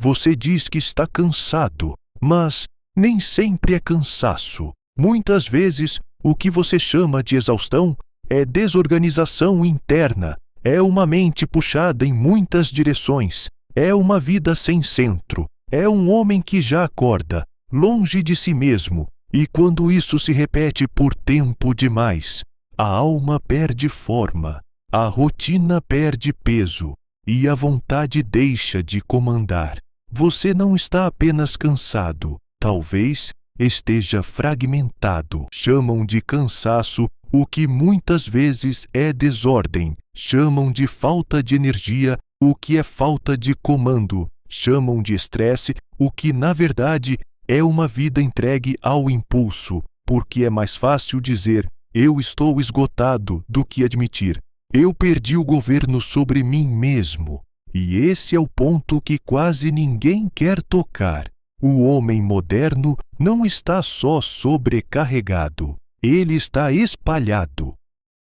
Você diz que está cansado, mas nem sempre é cansaço. Muitas vezes, o que você chama de exaustão é desorganização interna, é uma mente puxada em muitas direções, é uma vida sem centro, é um homem que já acorda, longe de si mesmo, e quando isso se repete por tempo demais, a alma perde forma, a rotina perde peso e a vontade deixa de comandar. Você não está apenas cansado, talvez esteja fragmentado. Chamam de cansaço o que muitas vezes é desordem. Chamam de falta de energia o que é falta de comando. Chamam de estresse o que, na verdade, é uma vida entregue ao impulso, porque é mais fácil dizer eu estou esgotado do que admitir eu perdi o governo sobre mim mesmo. E esse é o ponto que quase ninguém quer tocar. O homem moderno não está só sobrecarregado, ele está espalhado.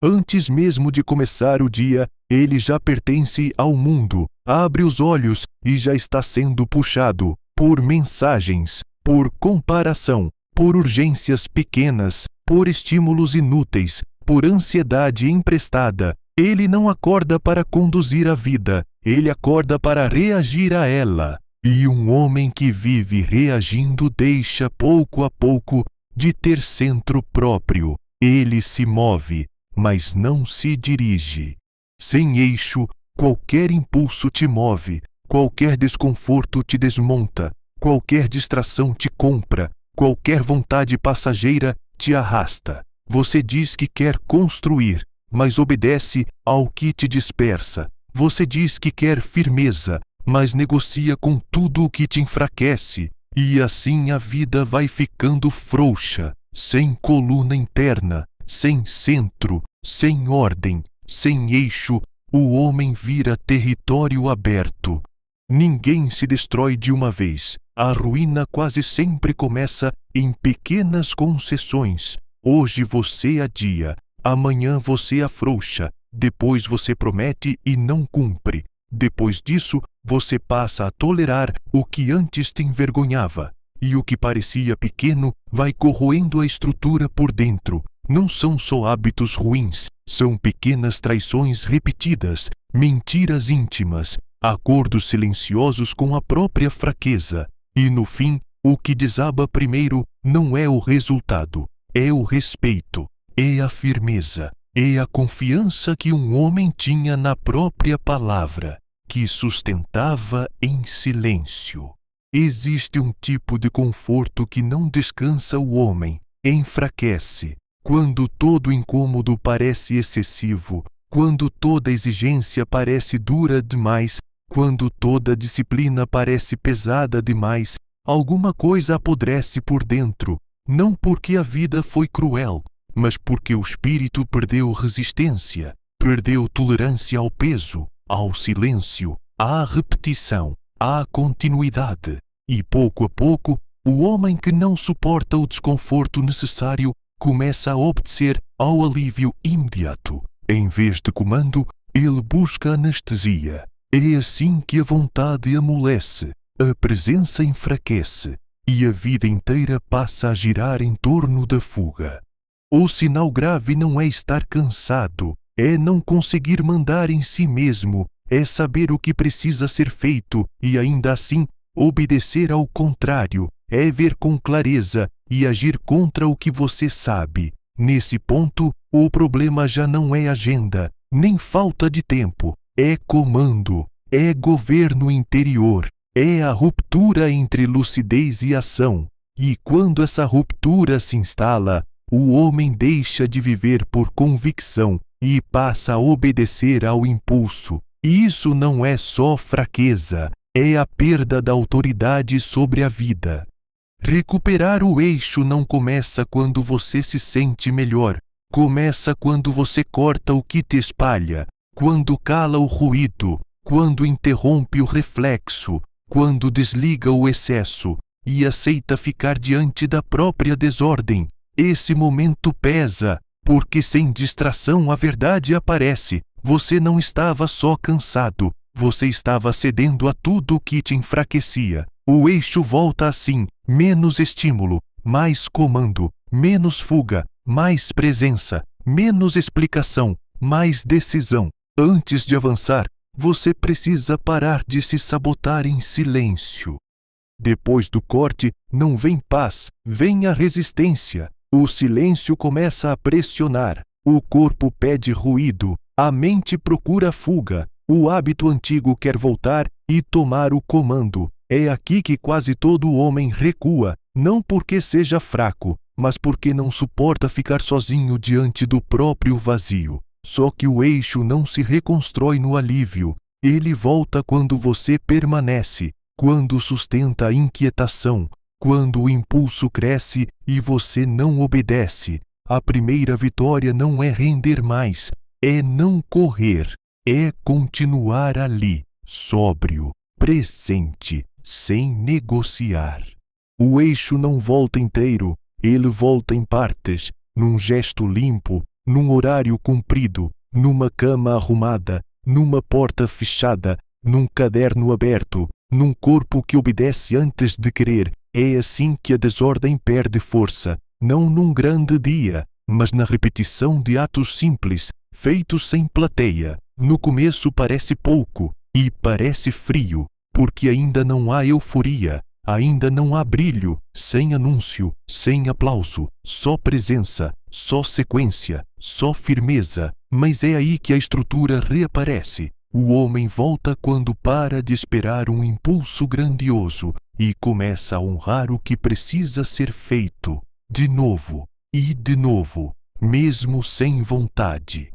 Antes mesmo de começar o dia, ele já pertence ao mundo, abre os olhos e já está sendo puxado por mensagens, por comparação, por urgências pequenas, por estímulos inúteis, por ansiedade emprestada. Ele não acorda para conduzir a vida, ele acorda para reagir a ela. E um homem que vive reagindo deixa pouco a pouco de ter centro próprio. Ele se move, mas não se dirige. Sem eixo, qualquer impulso te move, qualquer desconforto te desmonta, qualquer distração te compra, qualquer vontade passageira te arrasta. Você diz que quer construir, mas obedece ao que te dispersa. Você diz que quer firmeza, mas negocia com tudo o que te enfraquece. E assim a vida vai ficando frouxa, sem coluna interna, sem centro, sem ordem, sem eixo. O homem vira território aberto. Ninguém se destrói de uma vez. A ruína quase sempre começa em pequenas concessões. Hoje você adia, amanhã você afrouxa, depois você promete e não cumpre. Depois disso, você passa a tolerar o que antes te envergonhava. E o que parecia pequeno vai corroendo a estrutura por dentro. Não são só hábitos ruins, são pequenas traições repetidas, mentiras íntimas, acordos silenciosos com a própria fraqueza. E no fim, o que desaba primeiro não é o resultado, é o respeito, é a firmeza, é a confiança que um homem tinha na própria palavra, que sustentava em silêncio. Existe um tipo de conforto que não descansa o homem, enfraquece. Quando todo incômodo parece excessivo, quando toda exigência parece dura demais, quando toda disciplina parece pesada demais, alguma coisa apodrece por dentro, não porque a vida foi cruel, mas porque o espírito perdeu resistência, perdeu tolerância ao peso, ao silêncio, à repetição, à continuidade. E pouco a pouco, o homem que não suporta o desconforto necessário começa a obedecer ao alívio imediato. Em vez de comando, ele busca anestesia. É assim que a vontade amolece, a presença enfraquece e a vida inteira passa a girar em torno da fuga. O sinal grave não é estar cansado, é não conseguir mandar em si mesmo, é saber o que precisa ser feito e ainda assim obedecer ao contrário, é ver com clareza e agir contra o que você sabe. Nesse ponto, o problema já não é agenda, nem falta de tempo, é comando, é governo interior, é a ruptura entre lucidez e ação. E quando essa ruptura se instala, o homem deixa de viver por convicção e passa a obedecer ao impulso. E isso não é só fraqueza, é a perda da autoridade sobre a vida. Recuperar o eixo não começa quando você se sente melhor. Começa quando você corta o que te espalha, quando cala o ruído, quando interrompe o reflexo, quando desliga o excesso e aceita ficar diante da própria desordem. Esse momento pesa, porque sem distração a verdade aparece. Você não estava só cansado, você estava cedendo a tudo o que te enfraquecia. O eixo volta assim: menos estímulo, mais comando, menos fuga, mais presença, menos explicação, mais decisão. Antes de avançar, você precisa parar de se sabotar em silêncio. Depois do corte, não vem paz, vem a resistência. O silêncio começa a pressionar. O corpo pede ruído, a mente procura fuga. O hábito antigo quer voltar e tomar o comando. É aqui que quase todo homem recua, não porque seja fraco, mas porque não suporta ficar sozinho diante do próprio vazio. Só que o eixo não se reconstrói no alívio. Ele volta quando você permanece, quando sustenta a inquietação, quando o impulso cresce e você não obedece. A primeira vitória não é render mais, é não correr, é continuar ali, sóbrio, presente, sem negociar. O eixo não volta inteiro, ele volta em partes, num gesto limpo, num horário cumprido, numa cama arrumada, numa porta fechada, num caderno aberto, num corpo que obedece antes de querer. É assim que a desordem perde força, não num grande dia, mas na repetição de atos simples, feitos sem plateia. No começo parece pouco e parece frio, porque ainda não há euforia, ainda não há brilho, sem anúncio, sem aplauso, só presença, só sequência, só firmeza. Mas é aí que a estrutura reaparece. O homem volta quando para de esperar um impulso grandioso e começa a honrar o que precisa ser feito, de novo e de novo, mesmo sem vontade.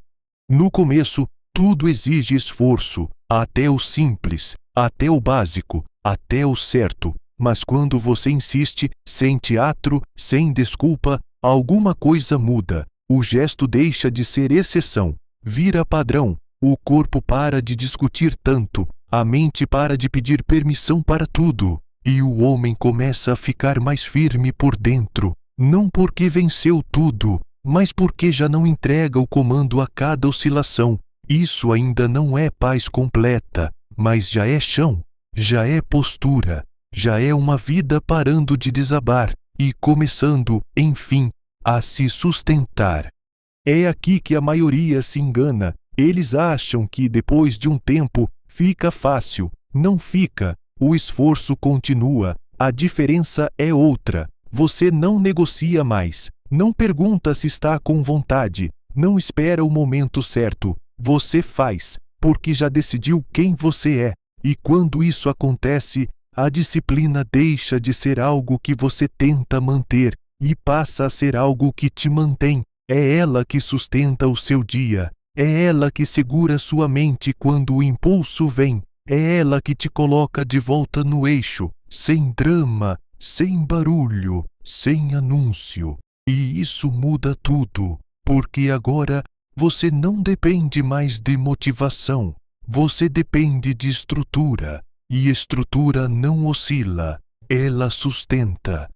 No começo, tudo exige esforço, até o simples, até o básico, até o certo. Mas quando você insiste, sem teatro, sem desculpa, alguma coisa muda. O gesto deixa de ser exceção, vira padrão. O corpo para de discutir tanto, a mente para de pedir permissão para tudo, e o homem começa a ficar mais firme por dentro, não porque venceu tudo, mas porque já não entrega o comando a cada oscilação. Isso ainda não é paz completa, mas já é chão, já é postura, já é uma vida parando de desabar e começando, enfim, a se sustentar. É aqui que a maioria se engana. Eles acham que depois de um tempo fica fácil. Não fica. O esforço continua. A diferença é outra. Você não negocia mais. Não pergunta se está com vontade. Não espera o momento certo. Você faz, porque já decidiu quem você é. E quando isso acontece, a disciplina deixa de ser algo que você tenta manter e passa a ser algo que te mantém. É ela que sustenta o seu dia. É ela que segura sua mente quando o impulso vem. É ela que te coloca de volta no eixo, sem drama, sem barulho, sem anúncio. E isso muda tudo, porque agora você não depende mais de motivação. Você depende de estrutura. E estrutura não oscila, ela sustenta.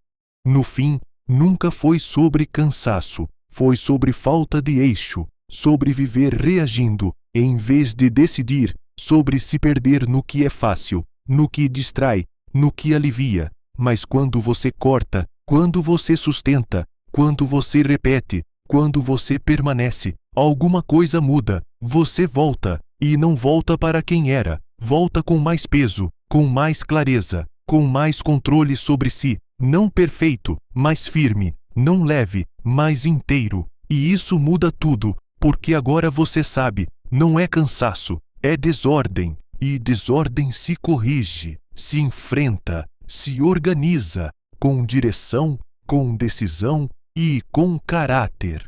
No fim, nunca foi sobre cansaço, foi sobre falta de eixo. Sobre viver reagindo, em vez de decidir, sobre se perder no que é fácil, no que distrai, no que alivia. Mas quando você corta, quando você sustenta, quando você repete, quando você permanece, alguma coisa muda. Você volta, e não volta para quem era. Volta com mais peso, com mais clareza, com mais controle sobre si. Não perfeito, mas firme. Não leve, mas inteiro. E isso muda tudo. Porque agora você sabe, não é cansaço, é desordem. E desordem se corrige, se enfrenta, se organiza, com direção, com decisão e com caráter.